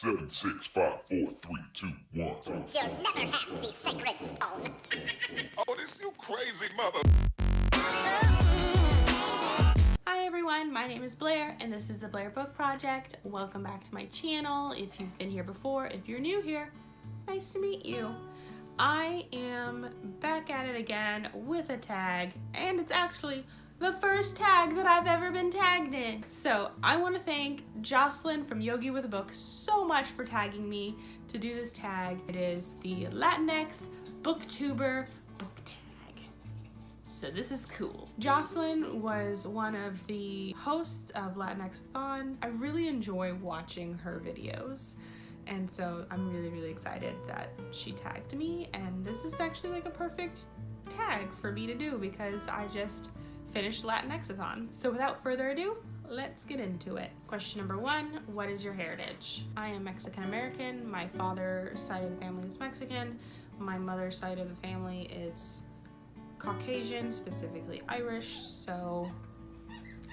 7, 6, 5, 4, 3, 2, 1. You'll never have the sacred stone. Oh, this you crazy mother. Hi everyone, my name is Blair and this is the Blair Book Project. Welcome back to my channel. If you've been here before, if you're new here, nice to meet you. I am back at it again with a tag, and it's actually the first tag that I've ever been tagged in. So I want to thank Jocelyn from Yogi with a Book so much for tagging me to do this tag. It is the LATINX-A-THON book tag. So this is cool. Jocelyn was one of the hosts of LATINX-A-THON. I really enjoy watching her videos. And so I'm really excited that she tagged me, and this is actually like a perfect tag for me to do because I just finished LATINX-A-THON. So without further ado, let's get into it. Question number 1, what is your heritage? I am Mexican American. My father's side of the family is Mexican. My mother's side of the family is Caucasian, specifically Irish, so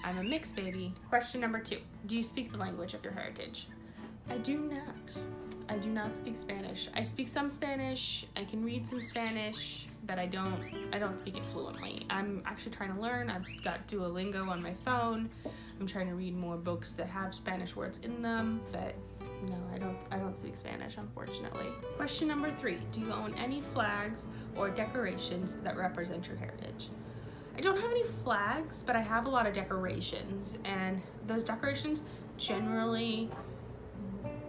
I'm a mixed baby. Question number 2, do you speak the language of your heritage? I do not. I do not speak Spanish. I speak some Spanish, I can read some Spanish, but I don't speak it fluently. I'm actually trying to learn. I've got Duolingo on my phone. I'm trying to read more books that have Spanish words in them, but no, I don't speak Spanish, unfortunately. Question number 3, do you own any flags or decorations that represent your heritage? I don't have any flags, but I have a lot of decorations, and those decorations generally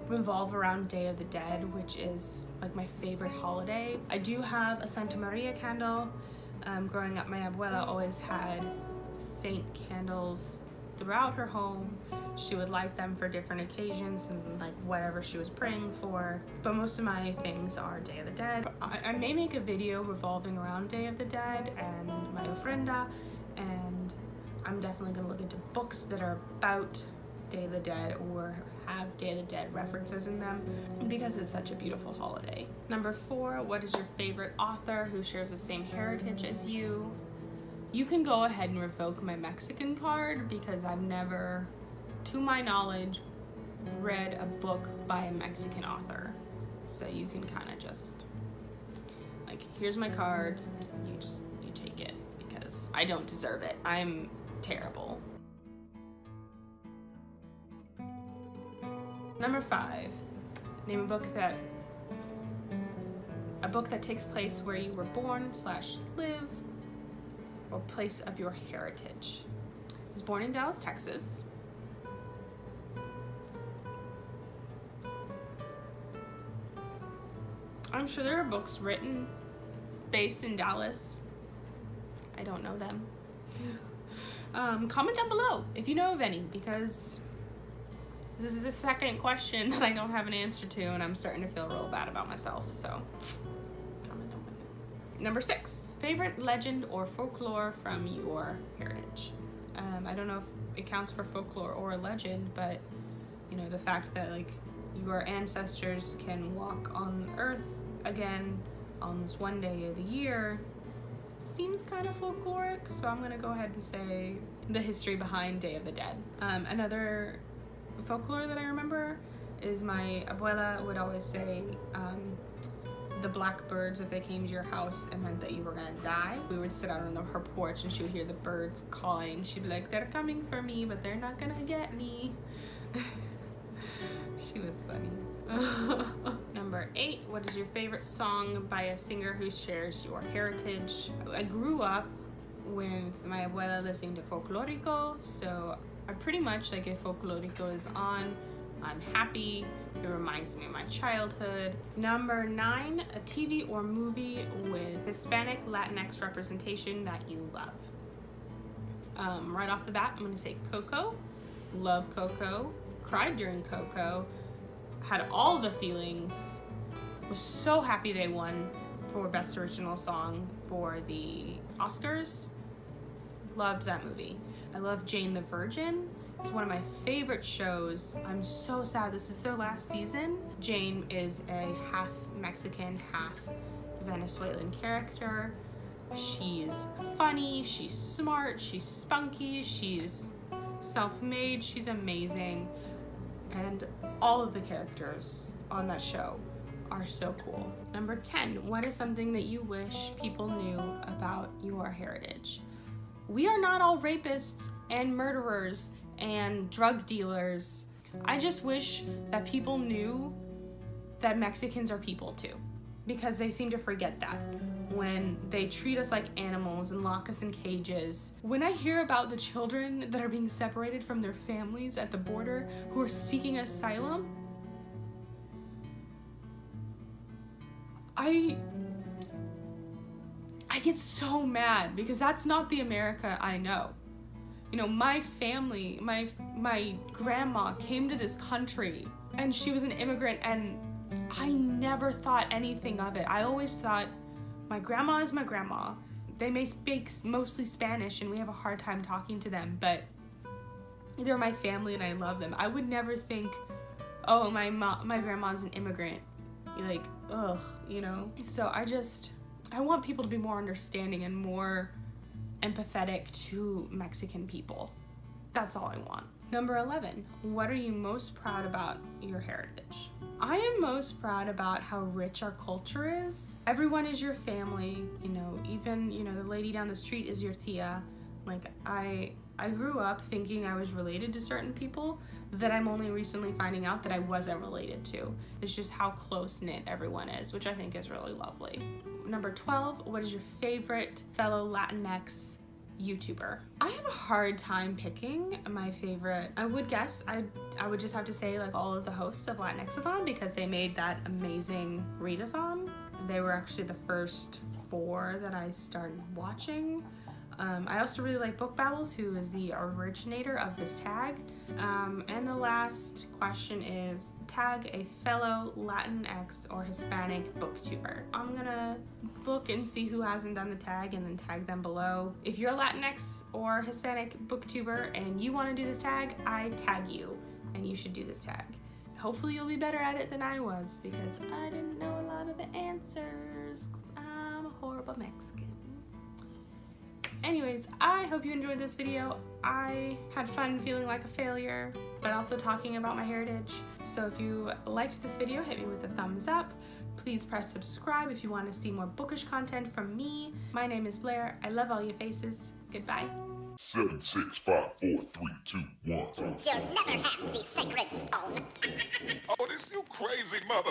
revolve around Day of the Dead, which is like my favorite holiday. I do have a Santa Maria candle. Growing up, my abuela always had saint candles throughout her home. She would light them for different occasions and like whatever she was praying for. But most of my things are Day of the Dead. I may make a video revolving around Day of the Dead and my ofrenda, and I'm definitely gonna look into books that are about Day of the Dead or have Day of the Dead references in them because it's such a beautiful holiday. Number 4, what is your favorite author who shares the same heritage as you? You can go ahead and revoke my Mexican card because I've never, to my knowledge, read a book by a Mexican author. So you can kind of just, like, here's my card, you take it because I don't deserve it. I'm terrible. Number 5, name a book that takes place where you were born / live, or place of your heritage. I was born in Dallas, Texas. I'm sure there are books written based in Dallas. I don't know them. Comment down below if you know of any, because this is the second question that I don't have an answer to, and I'm starting to feel real bad about myself, so comment down below. Number 6, favorite legend or folklore from your heritage. I don't know if it counts for folklore or a legend, but you know, the fact that like your ancestors can walk on Earth again on this one day of the year seems kind of folkloric, so I'm gonna go ahead and say the history behind Day of the Dead. Another folklore that I remember is my abuela would always say the blackbirds, if they came to your house, it meant that you were gonna die. We would sit out on her porch and she would hear the birds calling. She'd be like, they're coming for me, but they're not gonna get me. She was funny. Number 8, what is your favorite song by a singer who shares your heritage? I grew up with my abuela listening to folklorico, so I pretty much, like, if folklorico is on, I'm happy. It reminds me of my childhood. Number 9, a TV or movie with Hispanic Latinx representation that you love. Right off the bat, I'm gonna say Coco. Love Coco. Cried during Coco. Had all the feelings. Was so happy they won for Best Original Song for the Oscars. Loved that movie. I love Jane the Virgin. It's one of my favorite shows. I'm so sad this is their last season. Jane is a half Mexican, half Venezuelan character. She's funny, she's smart, she's spunky, she's self-made, she's amazing. and all of the characters on that show are so cool. Number 10, what is something that you wish people knew about your heritage? We are not all rapists and murderers and drug dealers. I just wish that people knew that Mexicans are people too, because they seem to forget that when they treat us like animals and lock us in cages. When I hear about the children that are being separated from their families at the border who are seeking asylum, I get so mad, because that's not the America I know. You know, my family, my grandma came to this country and she was an immigrant, and I never thought anything of it. I always thought, my grandma is my grandma. They may speak mostly Spanish and we have a hard time talking to them, but they're my family and I love them. I would never think, oh, my grandma's an immigrant. Like, ugh, you know? So I want people to be more understanding and more empathetic to Mexican people. That's all I want. Number 11, what are you most proud about your heritage? I am most proud about how rich our culture is. Everyone is your family, you know, even, you know, the lady down the street is your tia. Like, I grew up thinking I was related to certain people that I'm only recently finding out that I wasn't related to. It's just how close-knit everyone is, which I think is really lovely. Number 12, what is your favorite fellow Latinx YouTuber? I have a hard time picking my favorite. I would guess I would just have to say like all of the hosts of LATINX-A-THON, because they made that amazing readathon. They were actually the first 4 that I started watching. I also really like Book Babbles, who is the originator of this tag. And the last question is, tag a fellow Latinx or Hispanic booktuber. I'm gonna look and see who hasn't done the tag and then tag them below. If you're a Latinx or Hispanic booktuber and you wanna do this tag, I tag you and you should do this tag. Hopefully you'll be better at it than I was, because I didn't know a lot of the answers, 'cause I'm a horrible Mexican. Anyways, I hope you enjoyed this video. I had fun feeling like a failure, but also talking about my heritage. So if you liked this video, hit me with a thumbs up. Please press subscribe if you want to see more bookish content from me. My name is Blair. I love all your faces. Goodbye. 7, 6, 5, 4, 3, 2, 1. You'll never have the sacred stone. Oh, this you crazy mother.